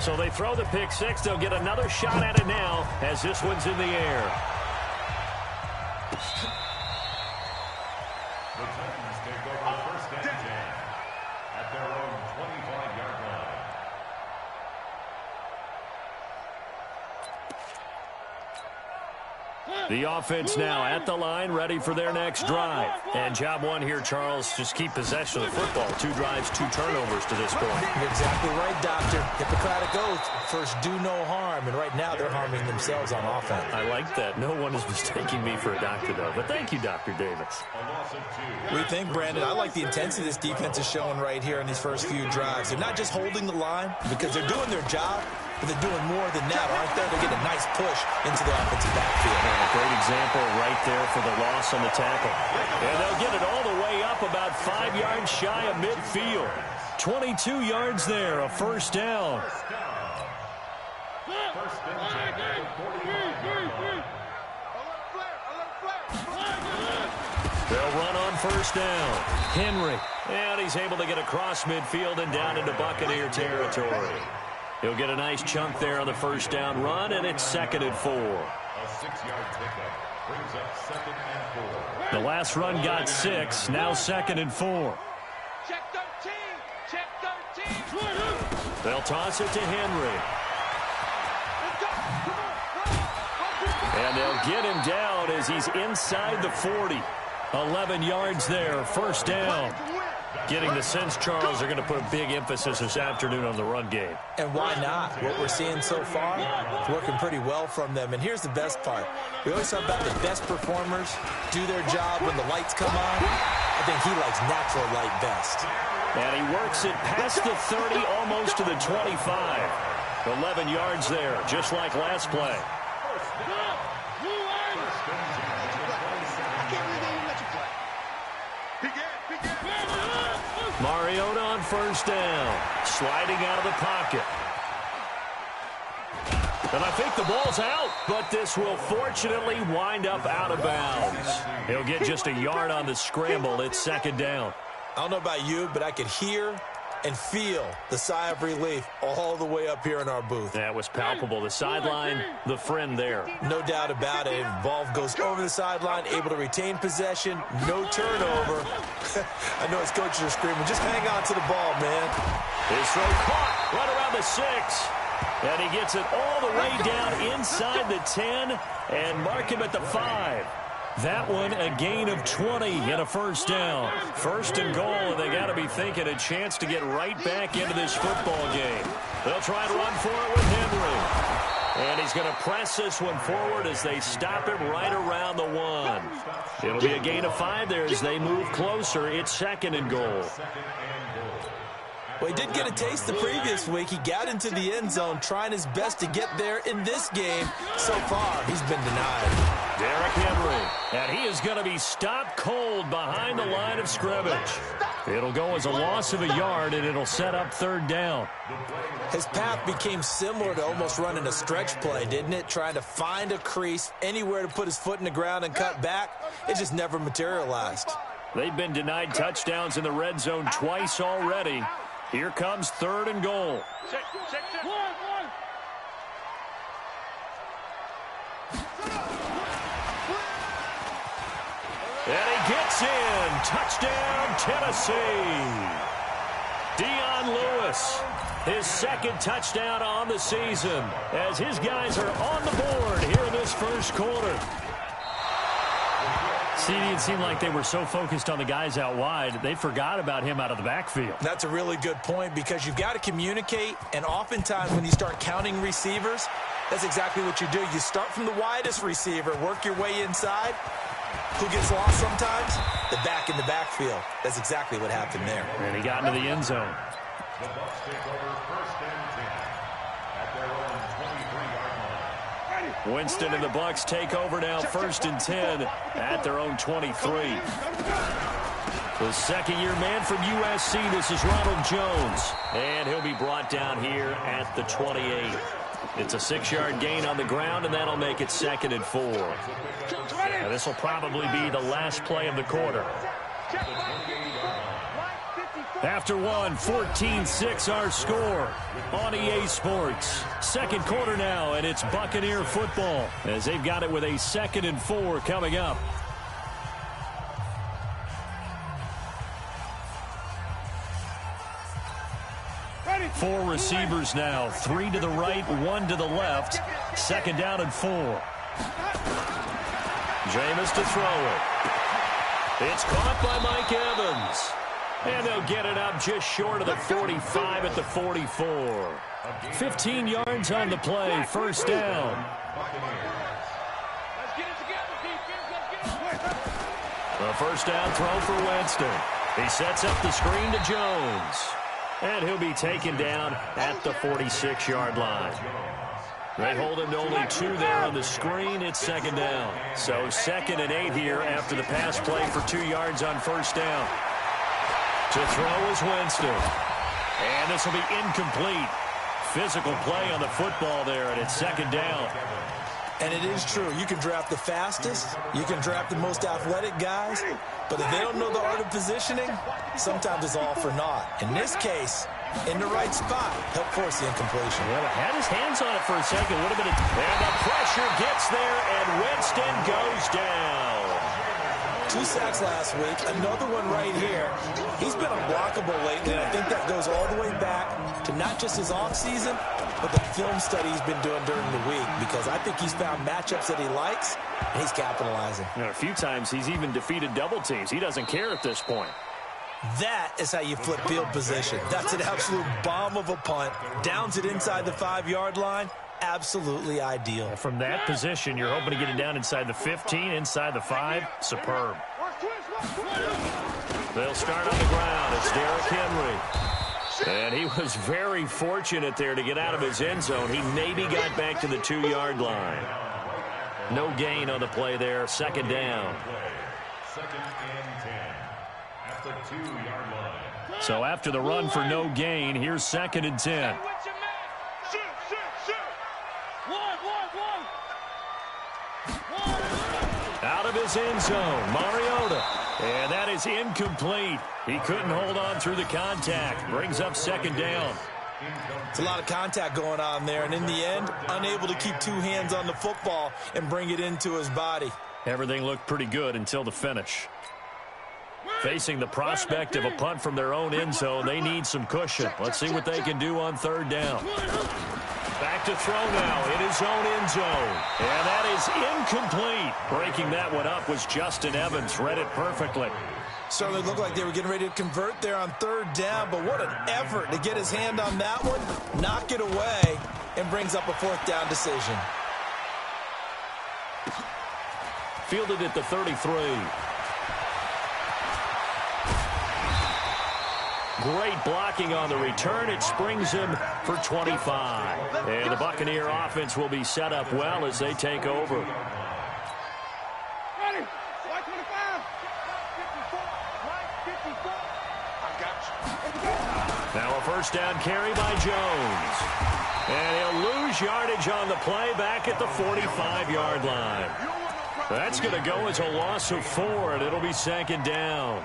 So they throw the pick six. They'll get another shot at it now as this one's in the air. The Titans take over first and 10 at their own 25-yard line. The offense now at the line, ready for their next drive. And job one here, Charles, just keep possession of the football. 2 drives, 2 turnovers to this point. You're exactly right, Doctor. Hippocratic oath, first do no harm. And right now they're harming themselves on offense. I like that. No one is mistaking me for a doctor, though. But thank you, Dr. Davis. What do you think, Brandon? I like the intensity this defense is showing right here in these first few drives. They're not just holding the line because they're doing their job, but they're doing more than that, aren't they? They're getting a nice push into the offensive backfield. And a great example right there for the loss on the tackle. And they'll get it all the way up about 5 yards shy of midfield. 22 yards there, a first down. They'll run on first down. Henry. And he's able to get across midfield and down into Buccaneer territory. He'll get a nice chunk there on the first down run, and it's 2nd and 4. A 6-yard pickup brings up 2nd and 4. The last run got 6, now 2nd and 4. Check 13. Check 13. They'll toss it to Henry. And they'll get him down as he's inside the 40. 11 yards there, first down. Getting the sense, Charles, they're going to put a big emphasis this afternoon on the run game. And why not? What we're seeing so far is working pretty well from them. And here's the best part. We always talk about the best performers do their job when the lights come on. I think he likes natural light best. And he works it past the 30, almost to the 25. 11 yards there, just like last play. Mariota on first down, sliding out of the pocket. And I think the ball's out, but this will fortunately wind up out of bounds. He'll get just a yard on the scramble. It's 2nd down. I don't know about you, but I could hear and feel the sigh of relief all the way up here in our booth. That was palpable. The sideline, the friend there. No doubt about it. Ball goes over the sideline, able to retain possession, no turnover. I know his coaches are screaming, just hang on to the ball, man. His throw caught right around the 6. And he gets it all the way down inside the 10 and mark him at the 5. That one, a gain of 20 and a first down. 1st and goal, and they got to be thinking a chance to get right back into this football game. They'll try to run for it with Henry. And he's going to press this one forward as they stop him right around the 1. It'll be a gain of 5 there as they move closer. It's 2nd and goal. Well, he did get a taste the previous week. He got into the end zone trying his best to get there in this game. So far, he's been denied. Derrick Henry, and he is going to be stopped cold behind the line of scrimmage. It'll go as a loss of a yard, and it'll set up 3rd down. His path became similar to almost running a stretch play, didn't it? Trying to find a crease, anywhere to put his foot in the ground and cut back. It just never materialized. They've been denied touchdowns in the red zone twice already. Here comes 3rd and goal. Check. And he gets in. Touchdown, Tennessee. Dion Lewis, his 2nd touchdown on the season as his guys are on the board here in this first quarter. It seemed like they were so focused on the guys out wide, they forgot about him out of the backfield. That's a really good point because you've got to communicate, and oftentimes when you start counting receivers, that's exactly what you do. You start from the widest receiver, work your way inside. Who gets lost sometimes? The back in the backfield. That's exactly what happened there. And he got into the end zone. The Bucs take over 1st and 10 at their own 23-yard line. Winston and the Bucs take over now, 1st and 10 at their own 23. The 2nd-year man from USC, this is Ronald Jones. And he'll be brought down here at the 28. It's a 6-yard gain on the ground, and that'll make it 2nd and 4. Now, this will probably be the last play of the quarter. Check 55. After one, 14-6 our score on EA Sports. Second quarter now, and it's Buccaneer football as they've got it with a 2nd and 4 coming up. Four receivers now, 3 to the right, 1 to the left. 2nd down and 4. Jameis to throw it. It's caught by Mike Evans. And they'll get it up just short of the 45 at the 44. 15 yards on the play, 1st down. Let's get it together, defense. Let's get it. A 1st down throw for Winston. He sets up the screen to Jones. And he'll be taken down at the 46-yard line. They hold him to only 2 there on the screen. It's 2nd down. So 2nd and 8 here after the pass play for 2 yards on 1st down. To throw is Winston. And this will be incomplete. Physical play on the football there, and it's 2nd down. And it is true. You can draft the fastest. You can draft the most athletic guys. But if they don't know the art of positioning, sometimes it's all for naught. In this case, in the right spot, help force the incompletion. Well, had his hands on it for a second. Would have been and the pressure gets there, and Winston goes down. 2 sacks last week, another one right here. He's been unblockable lately, and I think that goes all the way back to not just his offseason, but the film study he's been doing during the week, because I think he's found matchups that he likes, and he's capitalizing. You know, a few times he's even defeated double teams. He doesn't care at this point. That is how you flip field position. That's an absolute bomb of a punt. Downs it inside the 5-yard line. Absolutely ideal. From that position, you're hoping to get it down inside the 15, inside the 5. Superb. They'll start on the ground. It's Derrick Henry. And he was very fortunate there to get out of his end zone. He maybe got back to the 2-yard line. No gain on the play there. 2nd down. 2nd and 10 at the 2-yard line. So after the run for no gain, here's 2nd and 10. Out of his end zone, Mariota. And that is incomplete. He couldn't hold on through the contact. Brings up 2nd down. It's a lot of contact going on there, and in the end, unable to keep 2 hands on the football and bring it into his body. Everything looked pretty good until the finish. Facing the prospect of a punt from their own end zone, they need some cushion. Let's see what they can do on 3rd down. Back to throw now in his own end zone. And that is incomplete. Breaking that one up was Justin Evans. Read it perfectly. Certainly looked like they were getting ready to convert there on 3rd down, but what an effort to get his hand on that one, knock it away, and brings up a 4th down decision. Fielded at the 33. Great blocking on the return. It springs him for 25. And the Buccaneer offense will be set up well as they take over. Ready. 25. Now a 1st down carry by Jones. And he'll lose yardage on the play back at the 45-yard line. That's going to go as a loss of 4, and it'll be 2nd down.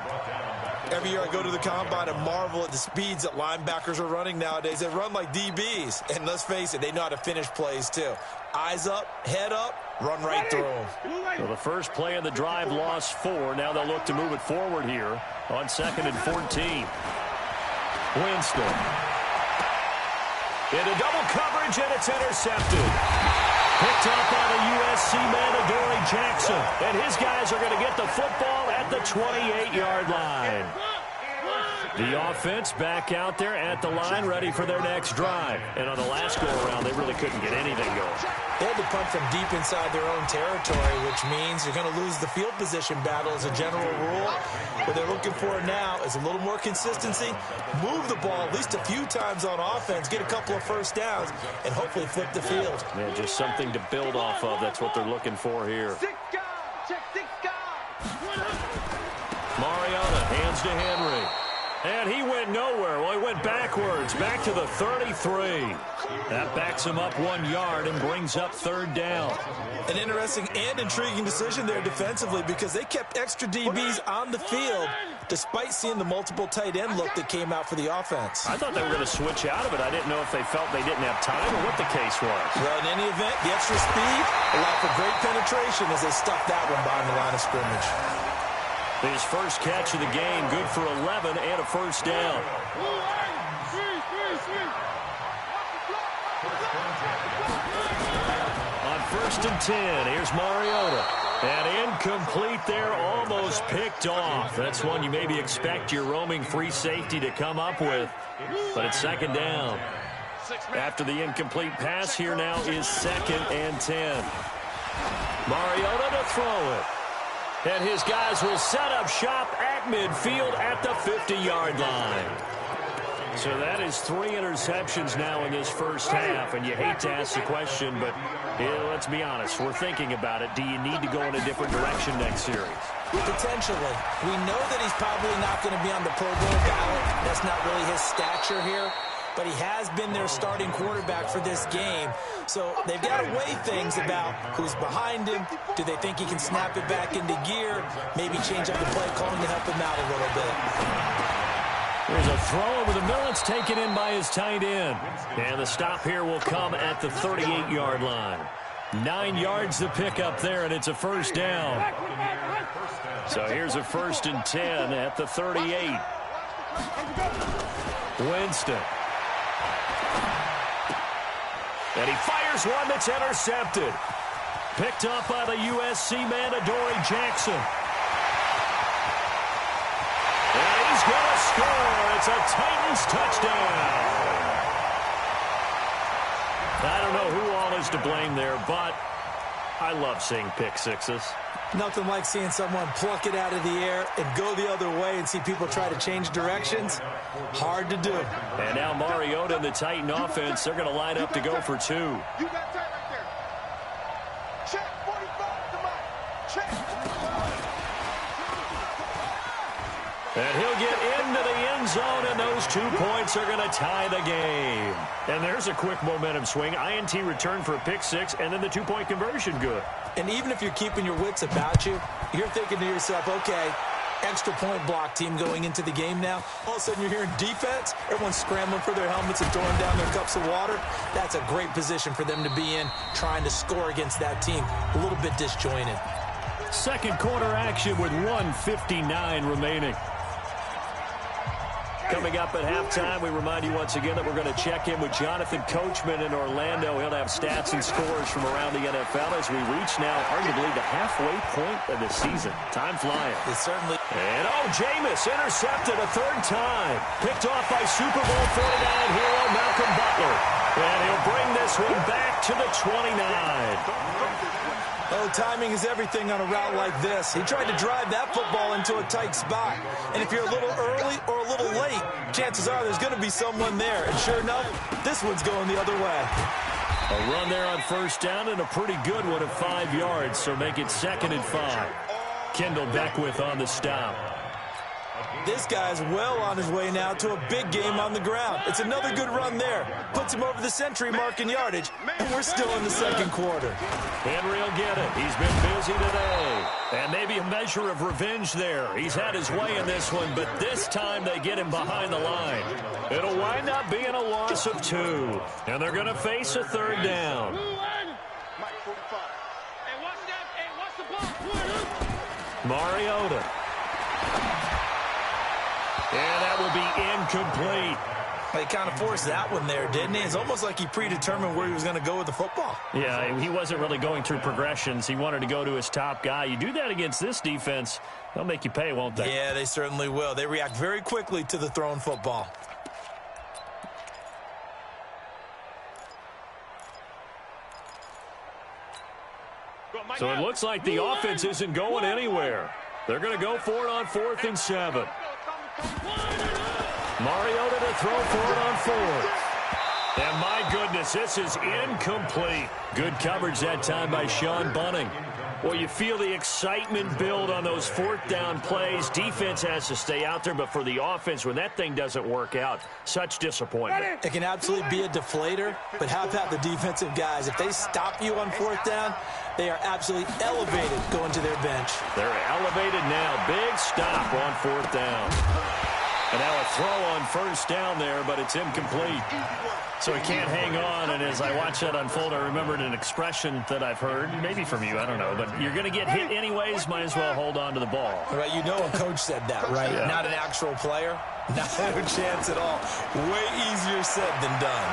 Every year I go to the combine and marvel at the speeds that linebackers are running nowadays. They run like DBs. And let's face it, they know how to finish plays too. Eyes up, head up, run right through them. So the first play of the drive lost 4. Now they'll look to move it forward here on 2nd and 14. Winston. Into double coverage, and it's intercepted. Picked up by the USC man, Adoree Jackson. And his guys are going to get the football at the 28-yard line. The offense back out there at the line, ready for their next drive. And on the last go-around, they really couldn't get anything going. They had to punt from deep inside their own territory, which means you're going to lose the field position battle as a general rule. What they're looking for now is a little more consistency, move the ball at least a few times on offense, get a couple of 1st downs, and hopefully flip the field. Yeah, just something to build off of. That's what they're looking for here. Mariota hands to Henry. And he went nowhere. Well, he went backwards, back to the 33. That backs him up 1 yard and brings up third down. An interesting and intriguing decision there defensively because they kept extra DBs on the field despite seeing the multiple tight end look that came out for the offense. I thought they were going to switch out of it. I didn't know if they felt they didn't have time or what the case was. Well, in any event, the extra speed allowed for great penetration as they stuffed that one behind the line of scrimmage. His first catch of the game, good for 11 and a first down. On 1st and 10, here's Mariota. And incomplete there, almost picked off. That's one you maybe expect your roaming free safety to come up with. But it's second down. After the incomplete pass, here now is 2nd and 10. Mariota to throw it. And his guys will set up shop at midfield at the 50-yard line. So that is 3 interceptions now in this first half. And you hate to ask the question, but let's be honest. We're thinking about it. Do you need to go in a different direction next series? Potentially. We know that he's probably not going to be on the Pro Bowl ballot. That's not really his stature here. But he has been their starting quarterback for this game. So they've got to weigh things about who's behind him. Do they think he can snap it back into gear? Maybe change up the play calling to help him out a little bit. There's a throw over the middle. It's taken in by his tight end. And the stop here will come at the 38-yard line. 9 yards to pick up there, and it's a first down. So here's a 1st and 10 at the 38. Winston. And he fires one that's intercepted. Picked up by the USC man, Adoree Jackson. And he's going to score. It's a Titans touchdown. I don't know who all is to blame there, but I love seeing pick sixes. Nothing like seeing someone pluck it out of the air and go the other way and see people try to change directions. Hard to do. And now Mariota and the Titan offense, they're going to line up to go for 2. You got time right there. Check 45 to Mike. Check. And he'll get into the end zone, and those 2 points are going to tie the game. And there's a quick momentum swing. INT return for a pick 6, and then the 2-point conversion good. And even if you're keeping your wits about you, you're thinking to yourself, okay, extra point block team going into the game now. All of a sudden you're hearing defense. Everyone's scrambling for their helmets and throwing down their cups of water. That's a great position for them to be in, trying to score against that team. A little bit disjointed. Second quarter action with 1:59 remaining. Coming up at halftime, we remind you once again that we're going to check in with Jonathan Coachman in Orlando. He'll have stats and scores from around the NFL as we reach now arguably the halfway point of the season. Time flying. It certainly. And Jameis intercepted a 3rd time. Picked off by Super Bowl 49 hero Malcolm Butler. And he'll bring this one back to the 29. Oh, timing is everything on a route like this. He tried to drive that football into a tight spot. And if you're a little early or a little late, chances are there's going to be someone there. And sure enough, this one's going the other way. A run there on 1st down and a pretty good one of 5 yards, so make it 2nd and 5. Kendall Beckwith on the stop. This guy's well on his way now to a big game on the ground. It's another good run there. Puts him over the century mark in yardage, and we're still in the 2nd quarter. Henry will get it. He's been busy today. And maybe a measure of revenge there. He's had his way in this one, but this time they get him behind the line. It'll wind up being a loss of 2. And they're going to face a 3rd down. Mariota. And that will be incomplete. He kind of forced that one there, didn't he? It's almost like he predetermined where he was going to go with the football. Yeah, he wasn't really going through progressions. He wanted to go to his top guy. You do that against this defense, they'll make you pay, won't they? Yeah, they certainly will. They react very quickly to the thrown football. So it looks like the offense isn't going anywhere. They're going to go for it on 4th and 7. Mariota to throw for it on 4th. And my goodness, this is incomplete. Good coverage that time by Sean Bunning. Well, you feel the excitement build on those fourth down plays. Defense has to stay out there, but for the offense, when that thing doesn't work out, such disappointment. It can absolutely be a deflator, but how about the defensive guys? If they stop you on fourth down, they are absolutely elevated going to their bench. They're elevated now. Big stop on fourth down. And now a throw on first down there, but it's incomplete. So he can't hang on, and as I watch that unfold, I remembered an expression that I've heard, maybe from you, I don't know, but you're going to get hit anyways, might as well hold on to the ball. Right, you know a coach said that, right? Yeah. Not an actual player. Not a chance at all. Way easier said than done.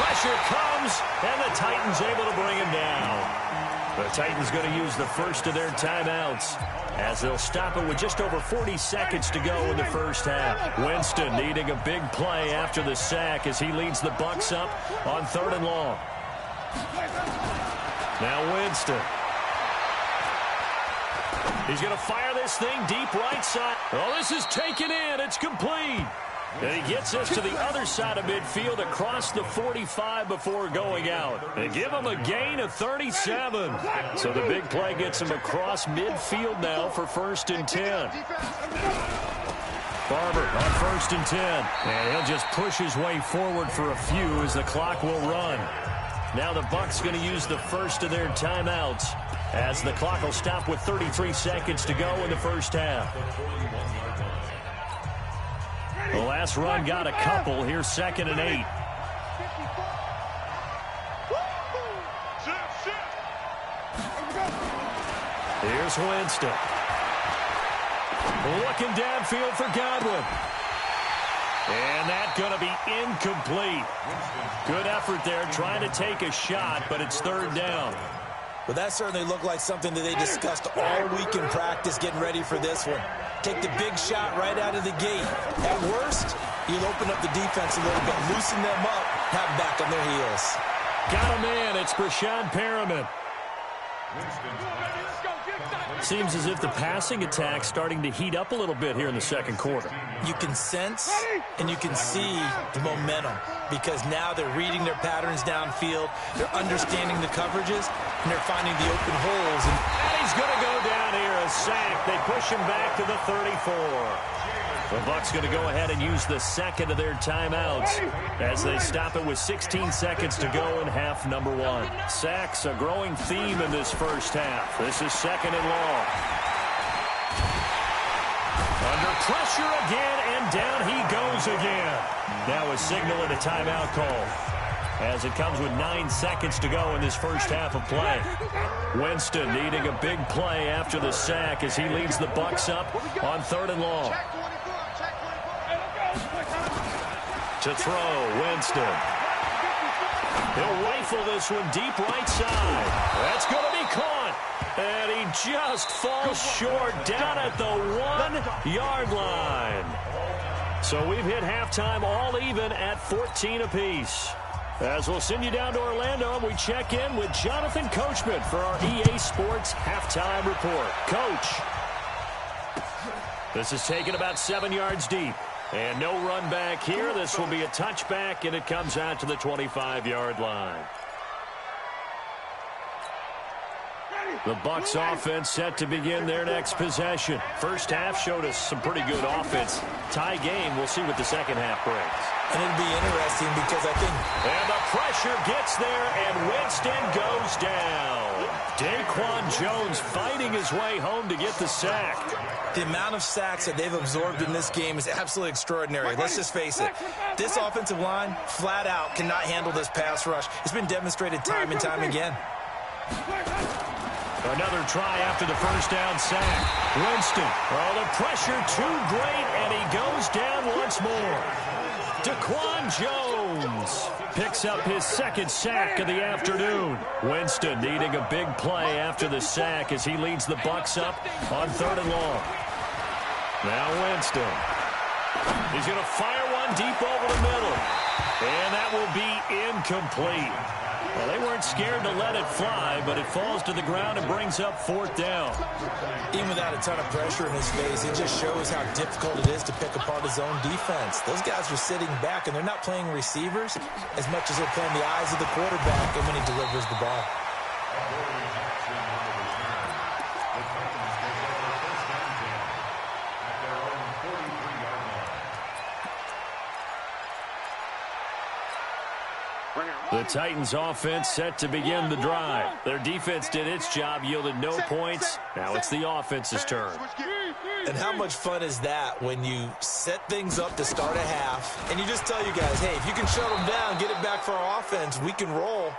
Pressure comes, and the Titans able to bring him down. The Titans going to use the first of their timeouts as they'll stop it with just over 40 seconds to go in the first half. Winston needing a big play after the sack as he leads the Bucs up on 3rd and long. Now Winston. He's going to fire this thing deep right side. Oh, this is taken in. It's complete. And he gets us to the other side of midfield across the 45 before going out. And give him a gain of 37. So the big play gets him across midfield now for 1st and 10. Barber on 1st and 10. And he'll just push his way forward for a few as the clock will run. Now the Bucs going to use the first of their timeouts as the clock will stop with 33 seconds to go in the first half. The last run got a couple. Here's 2nd and 8. Here's Winston. Looking downfield for Godwin. And that's going to be incomplete. Good effort there trying to take a shot, but it's 3rd down. Well, that certainly looked like something that they discussed all week in practice getting ready for this one. Take the big shot right out of the gate. At worst, you'll open up the defense a little bit, loosen them up, have them back on their heels. Got a man. It's Brashad Perriman. Seems as if the passing attack's starting to heat up a little bit here in the 2nd quarter. You can sense and you can see the momentum because now they're reading their patterns downfield, they're understanding the coverages, and they're finding the open holes. And he's going to go down here, a sack. They push him back to the 34. The Bucs going to go ahead and use the 2nd of their timeouts as they stop it with 16 seconds to go in half number 1. Sacks, a growing theme in this first half. This is 2nd and long. Under pressure again, and down he goes again. Now a signal and a timeout call as it comes with 9 seconds to go in this first half of play. Winston needing a big play after the sack as he leads the Bucs up on 3rd and long. To throw, Winston. He'll rifle this one deep right side. That's going to be caught. And he just falls short down at the 1-yard line. So we've hit halftime all even at 14 apiece. As we'll send you down to Orlando, and we check in with Jonathan Coachman for our EA Sports Halftime Report. Coach, this is taken about 7 yards deep. And no run back here. This will be a touchback, and it comes out to the 25-yard line. The Bucs offense set to begin their next possession. First half showed us some pretty good offense. Tie game. We'll see what the second half brings. And it'll be interesting because I think... And the pressure gets there, and Winston goes down. Daquan Jones fighting his way home to get the sack. The amount of sacks that they've absorbed in this game is absolutely extraordinary. Let's just face it. This offensive line, flat out, cannot handle this pass rush. It's been demonstrated time and time again. Another try after the first down sack. Winston. Oh, the pressure too great, and he goes down once more. Daquan Jones picks up his 2nd sack of the afternoon. Winston needing a big play after the sack as he leads the Bucs up on 3rd and long. Now Winston. He's going to fire one deep over the middle. And that will be incomplete. Well, they weren't scared to let it fly, but it falls to the ground and brings up 4th down. Even without a ton of pressure in his face, it just shows how difficult it is to pick apart his own defense. Those guys are sitting back, and they're not playing receivers as much as they're playing the eyes of the quarterback and when he delivers the ball. The Titans offense set to begin the drive. Their defense did its job, yielded no points. Now it's the offense's turn. And how much fun is that when you set things up to start a half and you just tell you guys, hey, if you can shut them down, get it back for our offense, we can roll.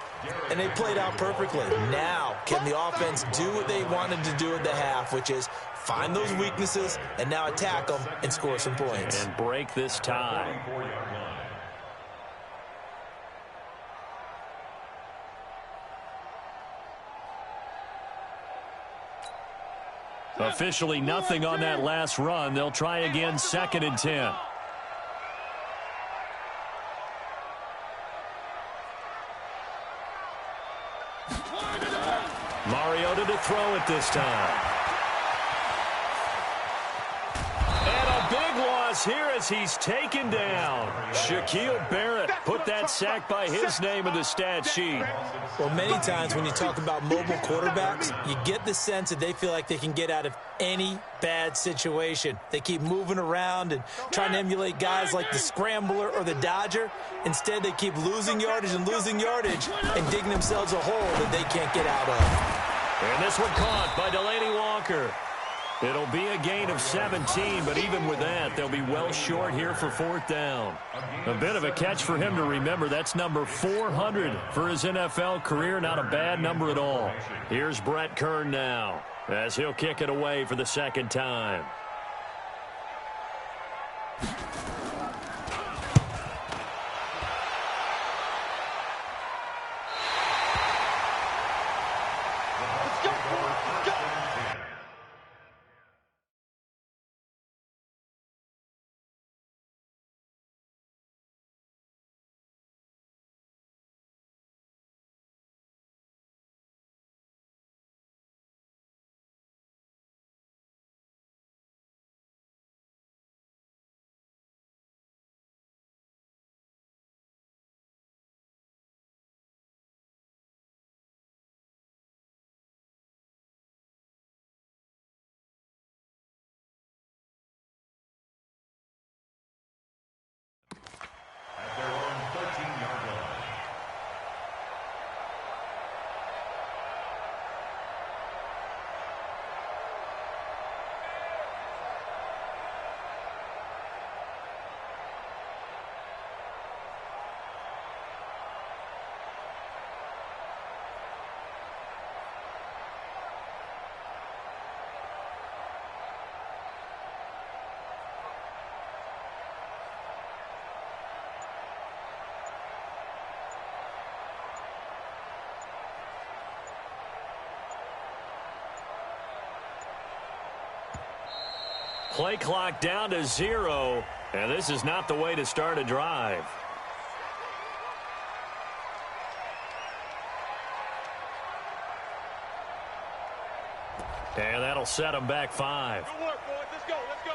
And they played out perfectly. Now, can the offense do what they wanted to do at the half, which is find those weaknesses and now attack them and score some points. And break this tie. Officially nothing on that last run. They'll try again 2nd and 10. Mariota to throw it this time. And a big loss here as he's taken down. Shaquille Barrett put that sack by his name in the stat sheet. Well, many times when you talk about mobile quarterbacks, you get the sense that they feel like they can get out of any bad situation. They keep moving around and trying to emulate guys like the Scrambler or the Dodger. Instead, they keep losing yardage and digging themselves a hole that they can't get out of. And this one caught by Delaney Walker. It'll be a gain of 17, but even with that, they'll be well short here for 4th down. A bit of a catch for him to remember. That's number 400 for his NFL career. Not a bad number at all. Here's Brett Kern now as he'll kick it away for the 2nd time. Play clock down to 0, and this is not the way to start a drive. And that'll set them back 5. Good work, boys. Let's go. Let's go.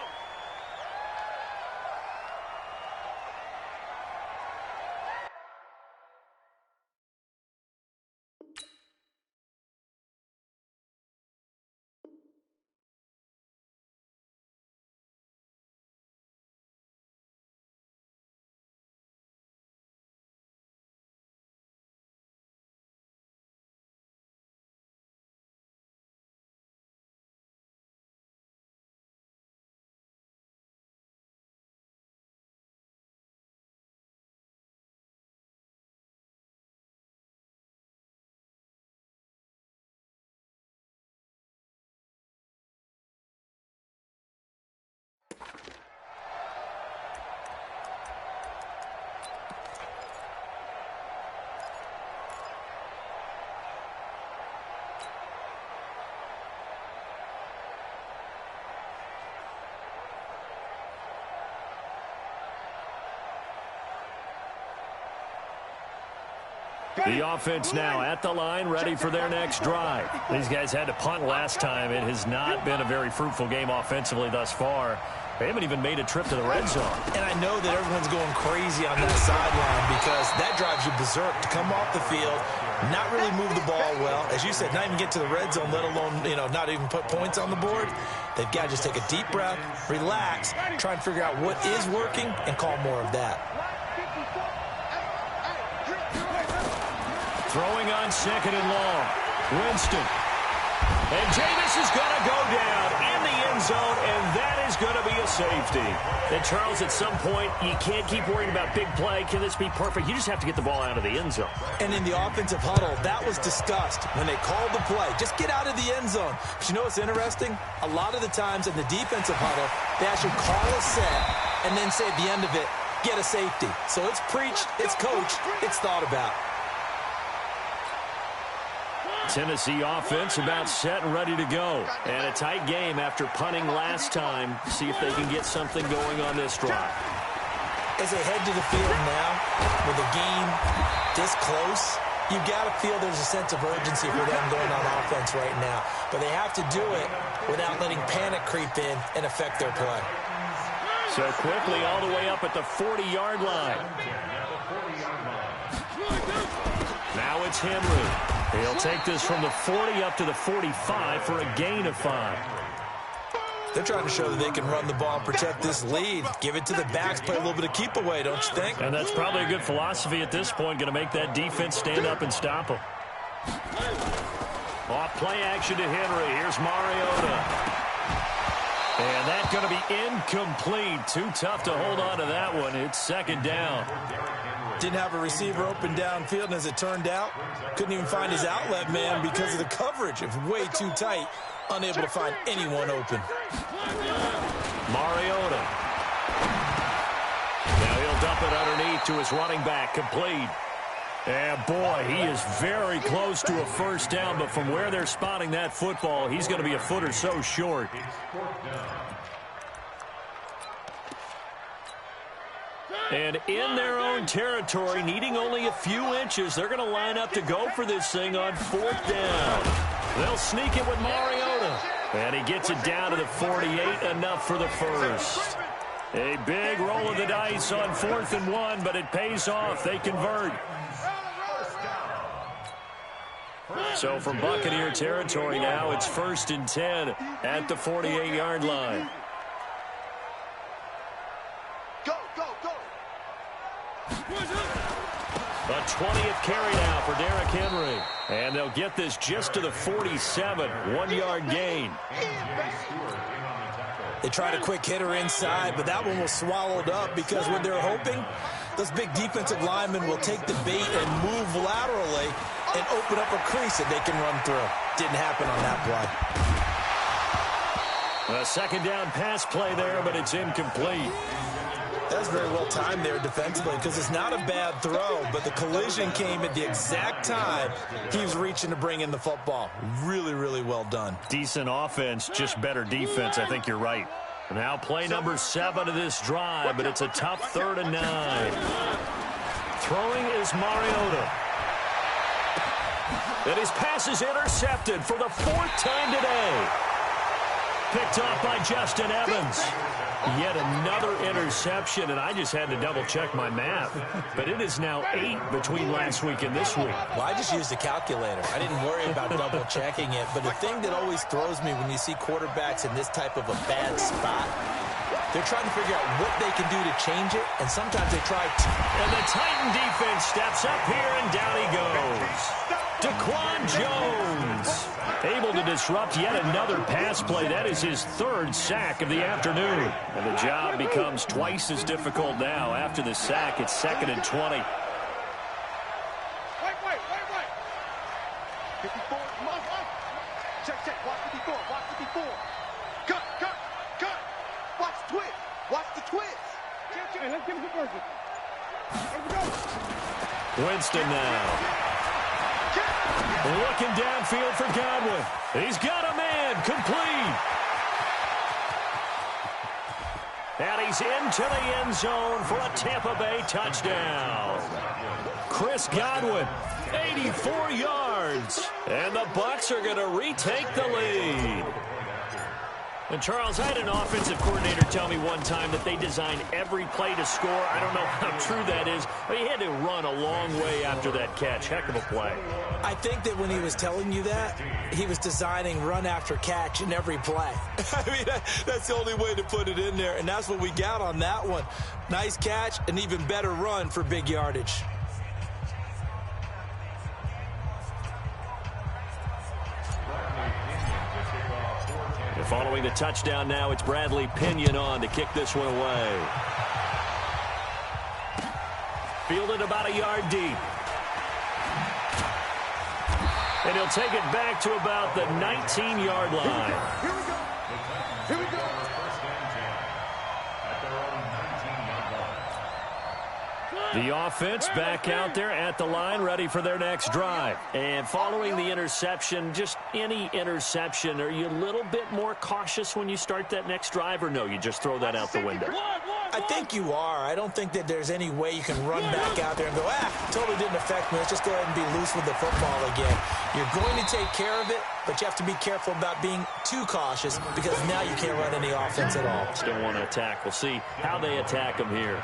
The offense now at the line, ready for their next drive. These guys had to punt last time. It has not been a very fruitful game offensively thus far. They haven't even made a trip to the red zone. And I know that everyone's going crazy on that sideline because that drives you berserk to come off the field, not really move the ball well. As you said, not even get to the red zone, let alone, not even put points on the board. They've got to just take a deep breath, relax, try and figure out what is working, and call more of that. Throwing on 2nd and long. Winston. And Jameis is going to go down in the end zone, and that is going to be a safety. And, Charles, at some point, you can't keep worrying about big play. Can this be perfect? You just have to get the ball out of the end zone. And in the offensive huddle, that was discussed when they called the play. Just get out of the end zone. But you know what's interesting? A lot of the times in the defensive huddle, they actually call a set and then say at the end of it, get a safety. So it's preached, it's coached, it's thought about. Tennessee offense about set and ready to go. And a tight game after punting last time. See if they can get something going on this drive. As they head to the field now, with the game this close, you've got to feel there's a sense of urgency for them going on offense right now. But they have to do it without letting panic creep in and affect their play. So quickly all the way up at the 40-yard line. Now it's Henry. He'll take this from the 40 up to the 45 for a gain of 5. They're trying to show that they can run the ball and protect this lead. Give it to the backs, play a little bit of keep away, don't you think? And that's probably a good philosophy at this point, going to make that defense stand up and stop them. Off play action to Henry. Here's Mariota. And that's going to be incomplete. Too tough to hold on to that one. It's 2nd down. Didn't have a receiver open downfield, and as it turned out, couldn't even find his outlet man because of the coverage. It's way too tight, unable to find anyone open. Mariota. Now he'll dump it underneath to his running back, complete. And boy, he is very close to a first down, but from where they're spotting that football, he's going to be a foot or so short. And in their own territory, needing only a few inches, they're going to line up to go for this thing on 4th down. They'll sneak it with Mariota. And he gets it down to the 48, enough for the first. A big roll of the dice on 4th and 1, but it pays off. They convert. So from Buccaneer territory now, it's 1st and 10 at the 48-yard line. A 20th carry now for Derrick Henry. And they'll get this just to the 47, 1-yard gain. They tried a quick hitter inside, but that one was swallowed up because what they're hoping, those big defensive linemen will take the bait and move laterally and open up a crease that they can run through. Didn't happen on that play. A 2nd down pass play there, but it's incomplete. That's very well timed there defensively because it's not a bad throw, but the collision came at the exact time he was reaching to bring in the football. Really, really well done. Decent offense, just better defense. I think you're right. Now play number 7 of this drive, but it's a tough 3rd and 9. Throwing is Mariota. And his pass is intercepted for the 4th time today. Picked off by Justin Evans. Yet another interception, and I just had to double-check my math. But it is now 8 between last week and this week. Well, I just used a calculator. I didn't worry about double-checking it. But the thing that always throws me when you see quarterbacks in this type of a bad spot, they're trying to figure out what they can do to change it, and sometimes they try to. And the Titan defense steps up here, and down he goes. Daquan Jones able to disrupt yet another pass play. That is his 3rd sack of the afternoon. And the job becomes twice as difficult now. After the sack, it's 2nd and 20. Wait. 54, check. Watch 54. Cut. Watch the twist. Hey, let's give him some work. Here we go. Winston now. Looking downfield for Godwin. He's got a man, complete. And he's into the end zone for a Tampa Bay touchdown. Chris Godwin, 84 yards. And the Bucs are going to retake the lead. And, Charles, I had an offensive coordinator tell me one time that they design every play to score. I don't know how true that is, but he had to run a long way after that catch. Heck of a play. I think that when he was telling you that, he was designing run after catch in every play. I mean, that's the only way to put it in there, and that's what we got on that one. Nice catch, an even better run for big yardage. Following the touchdown now, it's Bradley Pinion on to kick this one away. Fielded about a yard deep. And he'll take it back to about the 19-yard line. Here we go. Here we go. First and 10 at their own 19-yard line. The offense back out there at the line, ready for their next drive. And following the interception, just any interception, are you a little bit more cautious when you start that next drive, or no, you just throw that out the window? I think you are. I don't think that there's any way you can run back out there and go, totally didn't affect me. Let's just go ahead and be loose with the football again. You're going to take care of it, but you have to be careful about being too cautious because now you can't run any offense at all. Still want to attack. We'll see how they attack them here.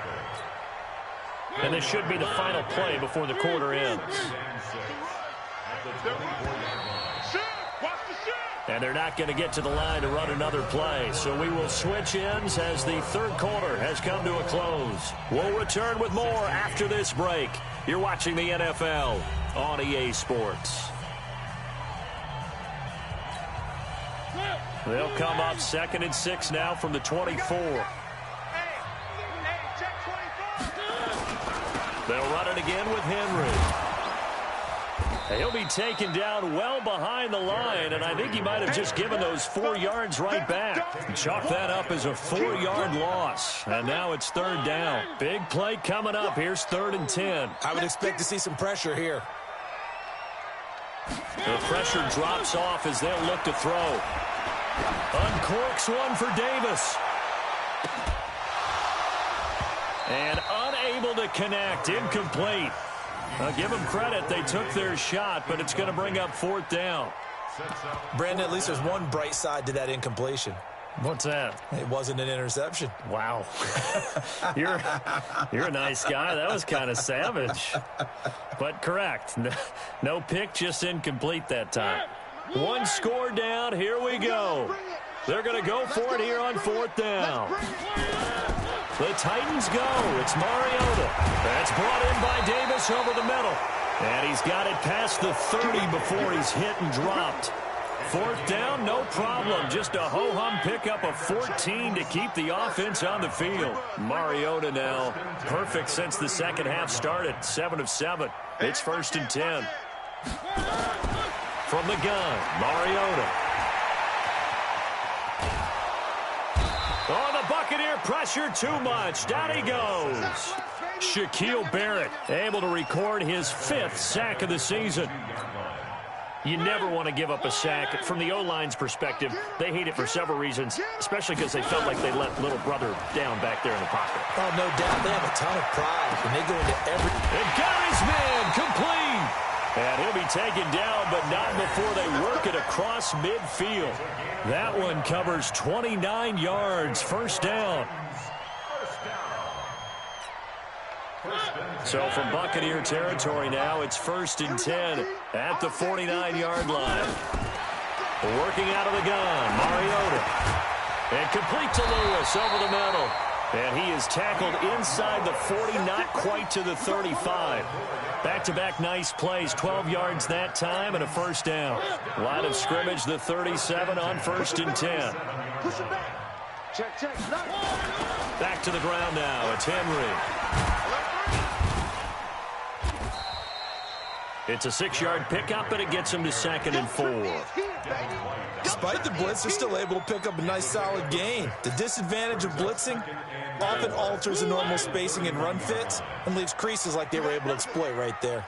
And this should be the final play before the quarter ends. And they're not going to get to the line to run another play. So we will switch ends as the third quarter has come to a close. We'll return with more after this break. You're watching the NFL on EA Sports. They'll come up 2nd and 6 now from the 24. They'll run it again with Henry. He'll be taken down well behind the line, and I think he might have just given those 4 yards right back. Chalk that up as a 4-yard loss, and now it's 3rd down. Big play coming up. Here's 3rd and 10. I would expect to see some pressure here. The pressure drops off as they'll look to throw. Uncorks one for Davis. And unable to connect. Incomplete. I'll give them credit. They took their shot, but it's going to bring up 4th down. Brandon, at least there's one bright side to that incompletion. What's that? It wasn't an interception. Wow. You're a nice guy. That was kind of savage. But correct. No pick, just incomplete that time. 1 score down. Here we go. They're going to go for it here on 4th down. The Titans go. It's Mariota. That's brought in by Davis over the middle. And he's got it past the 30 before he's hit and dropped. 4th down, no problem. Just a ho-hum pickup of 14 to keep the offense on the field. Mariota now perfect since the second half started. 7 of 7. It's 1st and 10. From the gun, Mariota. Oh, the Buccaneer pressure too much. Down he goes. Shaquille Barrett able to record his 5th sack of the season. You never want to give up a sack. From the O-line's perspective, they hate it for several reasons, especially because they felt like they let little brother down back there in the pocket. Oh, no doubt. They have a ton of pride, and they go into every... And got his man complete. And he'll be taken down, but not before they work it across midfield. That one covers 29 yards. 1st down. So from Buccaneer territory now, it's 1st and 10 at the 49-yard line. Working out of the gun, Mariota. And complete to Lewis over the middle. And he is tackled inside the 40, not quite to the 35. Back-to-back nice plays, 12 yards that time and a 1st down. Line of scrimmage, the 37 on 1st and 10. Push it back. Check. Back to the ground now. It's Henry. It's a 6-yard pickup, but it gets him to 2nd and 4. Despite the blitz, they're still able to pick up a nice, solid gain. The disadvantage of blitzing often alters the normal spacing and run fits and leaves creases like they were able to exploit right there.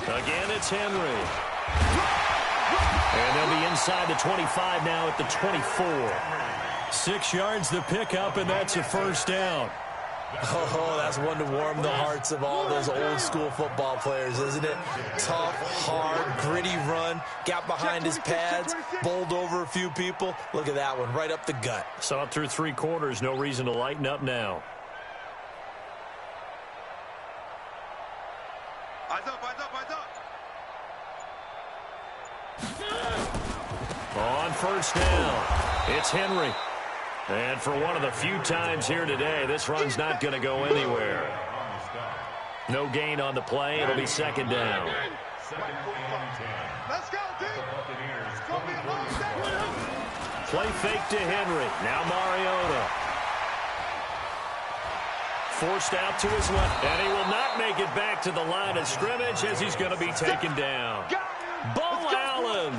Again, it's Henry. And they'll be inside the 25 now at the 24. 6 yards the pickup, and that's a 1st down. Oh, that's one to warm the hearts of all those old school football players, isn't it? Tough, hard, gritty run, got behind his pads, bowled over a few people. Look at that one, right up the gut. Saw it through 3 quarters, no reason to lighten up now. Eyes up, eyes up, eyes up. On first down, it's Henry. And for one of the few times here today, this run's not going to go anywhere. No gain on the play. It'll be second down. Let's go, dude. It's going to be a long day. Play fake to Henry. Now Mariota. Forced out to his left. And he will not make it back to the line of scrimmage as he's going to be taken down. Bo Allen.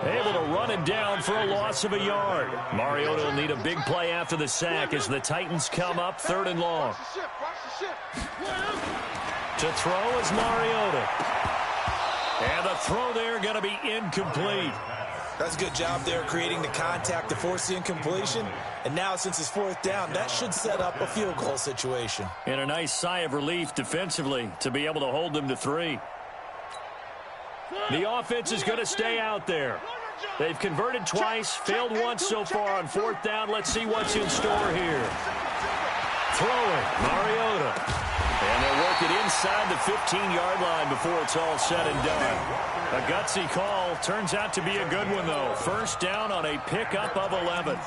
Able to run it down for a loss of a yard. Mariota will need a big play after the sack as the Titans come up 3rd and long. To throw is Mariota. And the throw there going to be incomplete. That's a good job there creating the contact to force the incompletion. And now since it's 4th down, that should set up a field goal situation. And a nice sigh of relief defensively to be able to hold them to 3. The offense is going to stay out there. They've converted twice, failed once so far on 4th down. Let's see what's in store here. Throwing, Mariota. And they'll work it inside the 15-yard line before it's all said and done. A gutsy call. Turns out to be a good one, though. First down on a pickup of 11.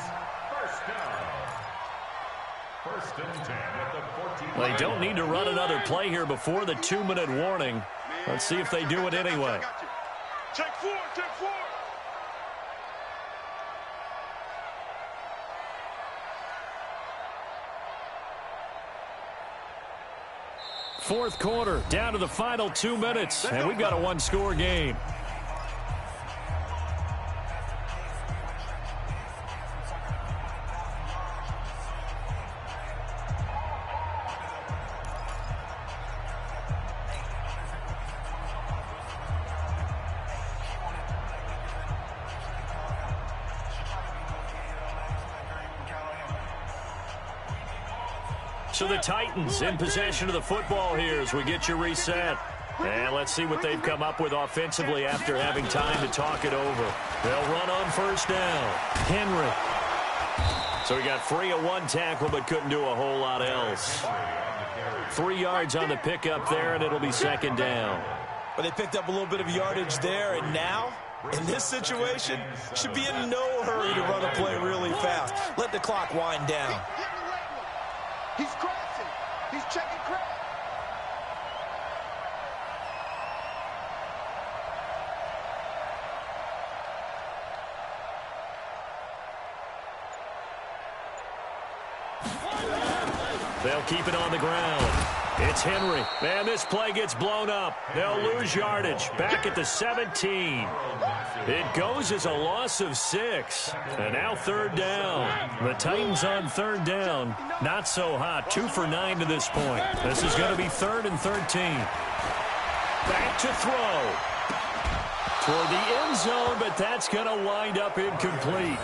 First and 10 at the 14. They don't need to run another play here before the 2-minute warning. Let's see if they do it anyway. Check 4, check 4. Fourth quarter, down to the final 2 minutes, and we've got a 1-score game. So the Titans in possession of the football here as we get you reset. And let's see what they've come up with offensively after having time to talk it over. They'll run on first down. Henry. So he got free of 1 tackle but couldn't do a whole lot else. 3 yards on the pickup there, and it'll be second down. But they picked up a little bit of yardage there, and now, in this situation, should be in no hurry to run a play really fast. Let the clock wind down. He's crashing. He's checking crash. They'll keep it on the ground. It's Henry. And this play gets blown up. They'll lose yardage. Back at the 17. It goes as a loss of 6. And now 3rd down. The Titans on 3rd down. Not so hot. 2 for 9 to this point. This is going to be 3rd and 13. Back to throw. Toward the end zone, but that's going to wind up incomplete.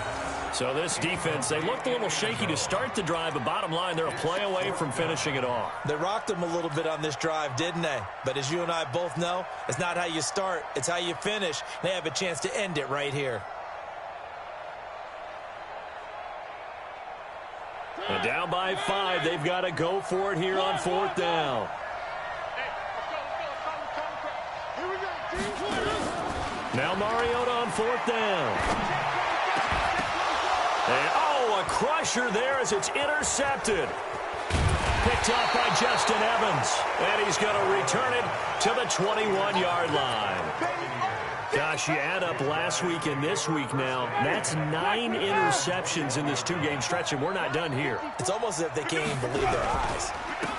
So this defense, they looked a little shaky to start the drive, but bottom line, they're a play away from finishing it off. They rocked them a little bit on this drive, didn't they? But as you and I both know, it's not how you start, it's how you finish. They have a chance to end it right here. And down by 5, they've got to go for it here on 4th down. Now Mariota on 4th down. And, a crusher there as it's intercepted. Picked up by Justin Evans. And he's going to return it to the 21-yard line. Gosh, you add up last week and this week now. That's 9 interceptions in this 2-game stretch, and we're not done here. It's almost as if they can't even believe their eyes.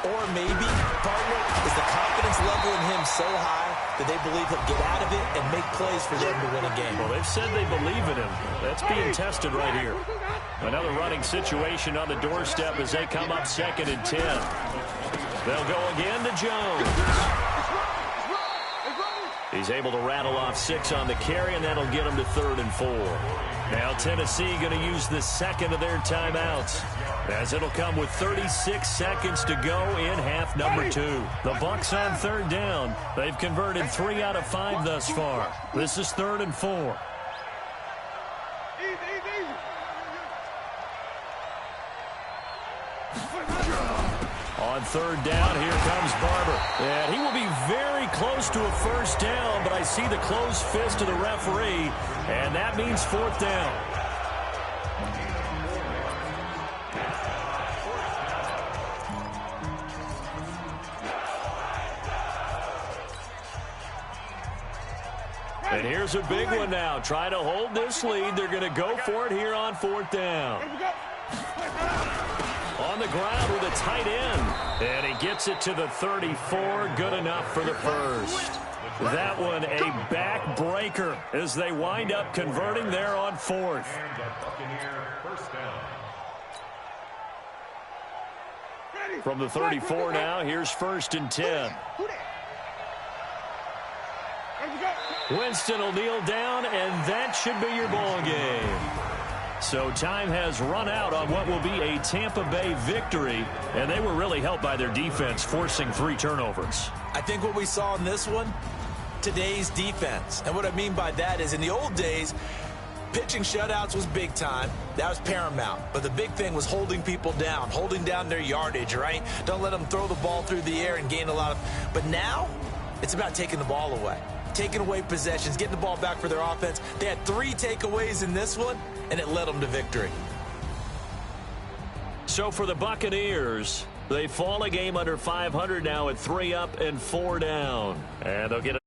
Or maybe, partner, is the confidence level in him so high that they believe he'll get out of it and make plays for them to win a game. Well, they've said they believe in him. That's being tested right here. Another running situation on the doorstep as they come up 2nd and 10. They'll go again to Jones. He's able to rattle off 6 on the carry, and that'll get him to 3rd and 4. Now Tennessee going to use the second of their timeouts. as it'll come with 36 seconds to go in half number 2. The Bucs on third down. They've converted 3 out of 5 thus far. This is 3rd and 4. On third down, here comes Barber. And he will be very close to a first down, but I see the closed fist of the referee, and that means 4th down. And here's a big one now. Trying to hold this lead. They're going to go for it here on 4th down. On the ground with a tight end. And he gets it to the 34. Good enough for the first. That one a backbreaker as they wind up converting there on 4th. And the Buccaneer first down. From the 34 now, here's 1st and 10. Winston will kneel down, and that should be your ball game. So time has run out on what will be a Tampa Bay victory, and they were really helped by their defense, forcing 3 turnovers. I think what we saw in this one, today's defense. And what I mean by that is in the old days, pitching shutouts was big time. That was paramount. But the big thing was holding people down, holding down their yardage, right? Don't let them throw the ball through the air and gain a lot of... But now, it's about taking the ball away. Taking away possessions, getting the ball back for their offense. They had 3 takeaways in this one, and it led them to victory. So for the Buccaneers, they fall a game under 500 now at 3 up and 4 down. And they'll get